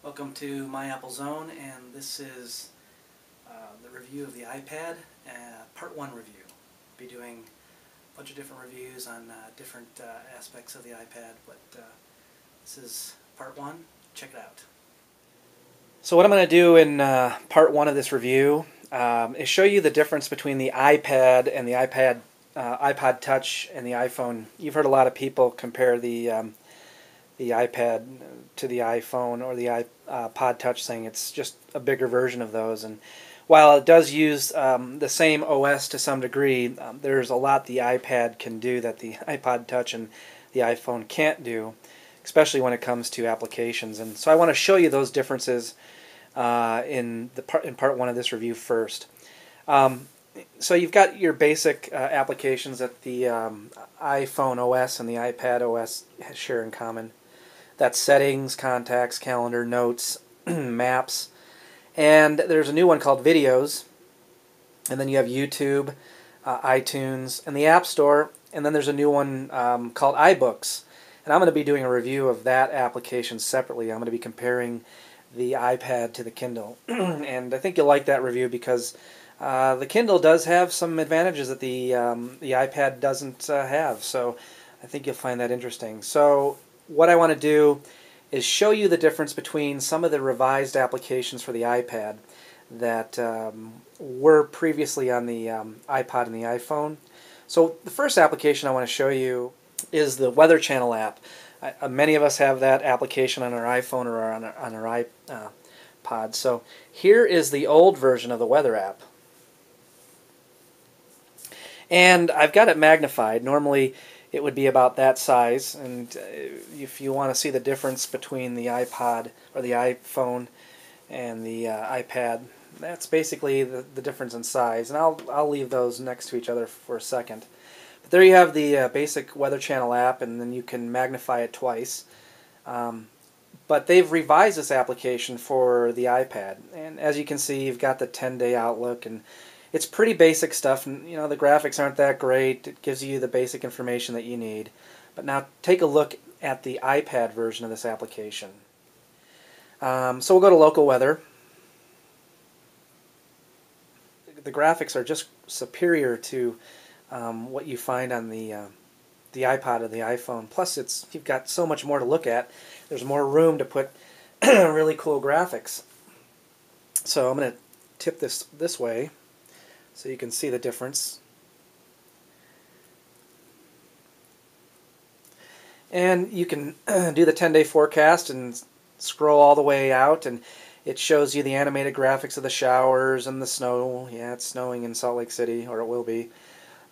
Welcome to My Apple Zone, and this is the review of the iPad, part 1 review. I'll be doing a bunch of different reviews on different aspects of the iPad, but this is part 1. Check it out. So what I'm going to do in part 1 of this review is show you the difference between the iPad and the iPod Touch and the iPhone. You've heard a lot of people compare the iPad to the iPhone or the iPod Touch, saying it's just a bigger version of those. And while it does use the same OS to some degree, there's a lot the iPad can do that the iPod Touch and the iPhone can't do, especially when it comes to applications. And so I want to show you those differences in part 1 of this review first. So you've got your basic applications that the iPhone OS and the iPad OS share in common. That's settings, contacts, calendar, notes, maps, and there's a new one called videos, and then you have YouTube, iTunes, and the App Store, and then there's a new one called iBooks, and I'm going to be doing a review of that application separately. I'm going to be comparing the iPad to the Kindle, and I think you'll like that review because the Kindle does have some advantages that the iPad doesn't have, so I think you'll find that interesting. So what I want to do is show you the difference between some of the revised applications for the iPad that were previously on the iPod and the iPhone. So the first application I want to show you is the Weather Channel app. Many of us have that application on our iPhone or on our iPod. So here is the old version of the weather app. And I've got it magnified. Normally it would be about that size, and if you want to see the difference between the iPod or the iPhone and the iPad, that's basically the difference in size. And I'll leave those next to each other for a second. But there you have the basic Weather Channel app, and then you can magnify it twice. But they've revised this application for the iPad, and as you can see, you've got the 10-day outlook, and it's pretty basic stuff, and you know the graphics aren't that great. It gives you the basic information that you need. But now take a look at the iPad version of this application. So we'll go to local weather. The graphics are just superior to what you find on the iPod or the iPhone. Plus, you've got so much more to look at. There's more room to put really cool graphics. So I'm going to tip this way, so you can see the difference. And you can do the 10-day forecast and scroll all the way out, and it shows you the animated graphics of the showers and the snow. Yeah, it's snowing in Salt Lake City, or it will be.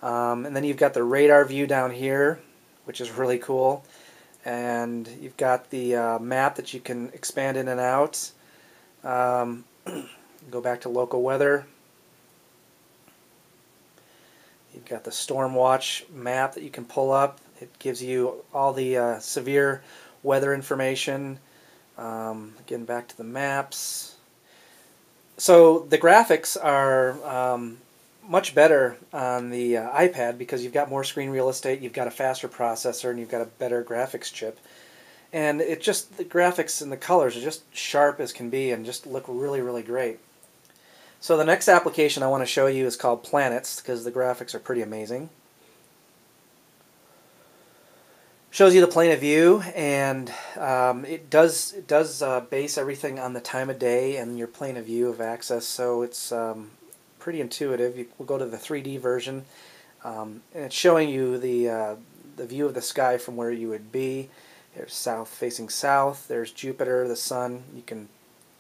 And then you've got the radar view down here, which is really cool. And you've got the map that you can expand in and out. Go back to local weather. You've got the Storm Watch map that you can pull up. It gives you all the severe weather information. Getting back to the maps. So the graphics are much better on the iPad because you've got more screen real estate, you've got a faster processor, and you've got a better graphics chip. And the graphics and the colors are just sharp as can be and just look really, really great. So the next application I want to show you is called Planets, because the graphics are pretty amazing. Shows you the plane of view, and it does base everything on the time of day and your plane of view of access, so it's pretty intuitive. We'll go to the 3D version, and it's showing you the view of the sky from where you would be. There's south facing south, there's Jupiter, the sun.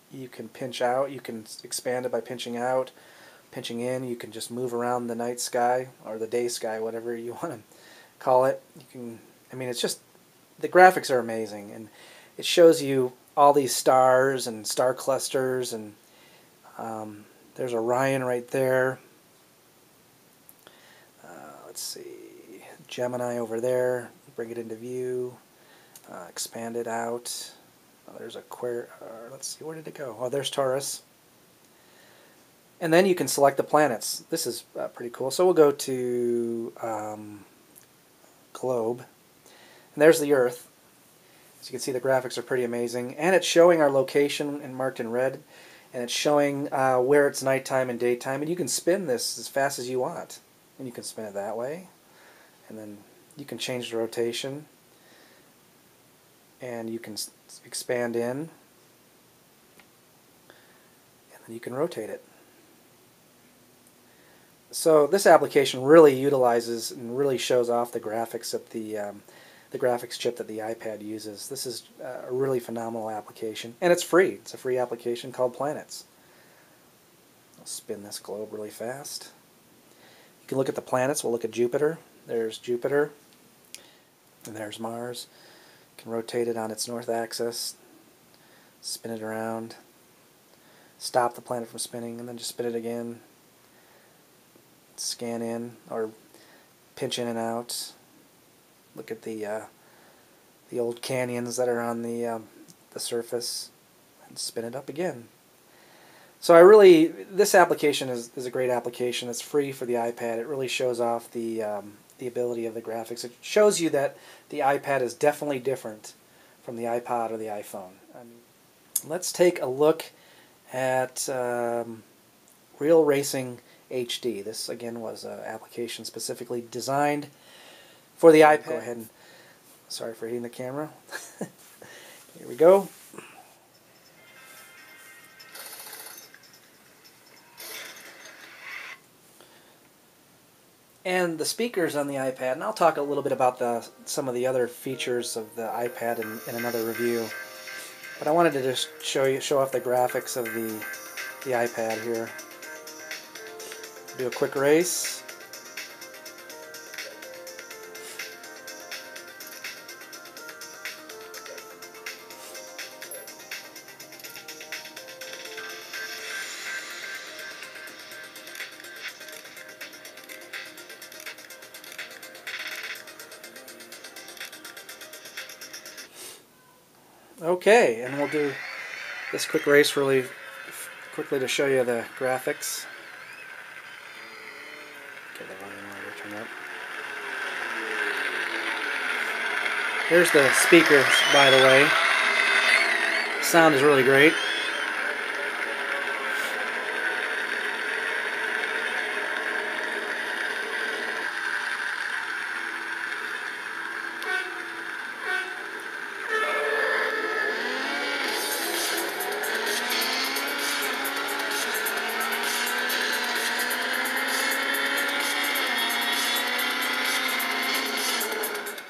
You can pinch out, you can expand it by pinching out, pinching in. You can just move around the night sky or the day sky, whatever you want to call it. It's just, the graphics are amazing, and it shows you all these stars and star clusters, and there's Orion right there. Let's see, Gemini over there. Bring it into view, expand it out. There's let's see, where did it go? Oh, there's Taurus. And then you can select the planets. This is pretty cool. So we'll go to globe. And there's the Earth. So you can see the graphics are pretty amazing, and it's showing our location and marked in red, and it's showing where it's nighttime and daytime, and you can spin this as fast as you want. And you can spin it that way, and then you can change the rotation, and you can expand in, and then you can rotate it. So this application really utilizes and really shows off the graphics that the graphics chip that the iPad uses. This is a really phenomenal application, and it's free. It's a free application called Planets. I'll spin this globe really fast. You can look at the planets. We'll look at Jupiter. There's Jupiter, and there's Mars. You can rotate it on its north axis, spin it around, stop the planet from spinning, and then just spin it again. Scan in or pinch in and out. Look at the old canyons that are on the surface, and spin it up again. So this application is a great application. It's free for the iPad. It really shows off the ability of the graphics. It shows you that the iPad is definitely different from the iPod or the iPhone. Let's take a look at Real Racing HD. This again was an application specifically designed for the iPad. Go ahead and, sorry for hitting the camera. Here we go. And the speakers on the iPad, and I'll talk a little bit about some of the other features of the iPad in another review. But I wanted to just show off the graphics of the iPad here. Do a quick race. Okay, and we'll do this quick race really quickly to show you the graphics. Get the volume to turn up. Here's the speakers, by the way. Sound is really great.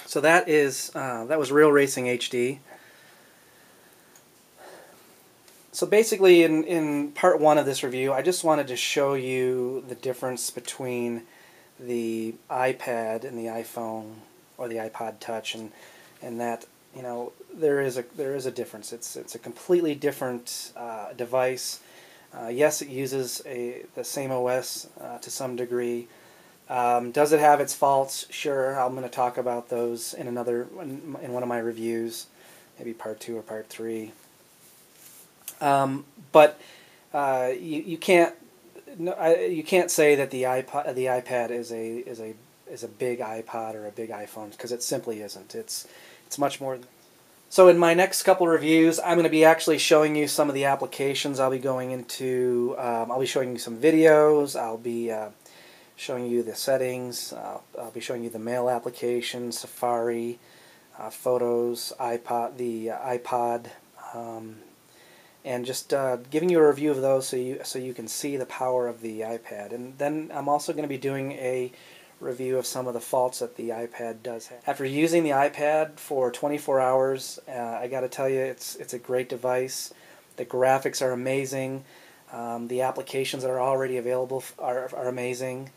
So that was Real Racing HD. So basically in part one of this review, I just wanted to show you the difference between the iPad and the iPhone or the iPod Touch, and that, you know, there is a difference. It's a completely different device. Yes, it uses the same OS to some degree. Does it have its faults? Sure, I'm going to talk about those in one of my reviews, maybe part 2 or part 3. But you can't say that the iPad is a big iPod or a big iPhone, because it simply isn't. It's much more. So in my next couple reviews, I'm going to be actually showing you some of the applications I'll be going into. I'll be showing you some videos. I'll be showing you the settings. I'll be showing you the Mail application, Safari, Photos, the iPod, and just giving you a review of those so you can see the power of the iPad. And then I'm also going to be doing a review of some of the faults that the iPad does have. After using the iPad for 24 hours, I got to tell you, it's a great device. The graphics are amazing. The applications that are already available are amazing.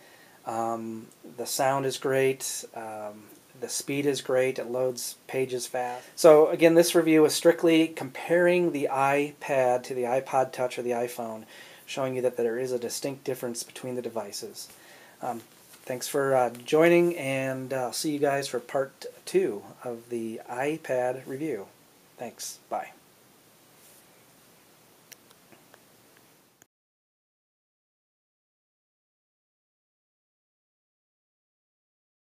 The sound is great. The speed is great. It loads pages fast. So again, this review is strictly comparing the iPad to the iPod Touch or the iPhone, showing you that there is a distinct difference between the devices. Thanks for joining, and I'll see you guys for part 2 of the iPad review. Thanks. Bye.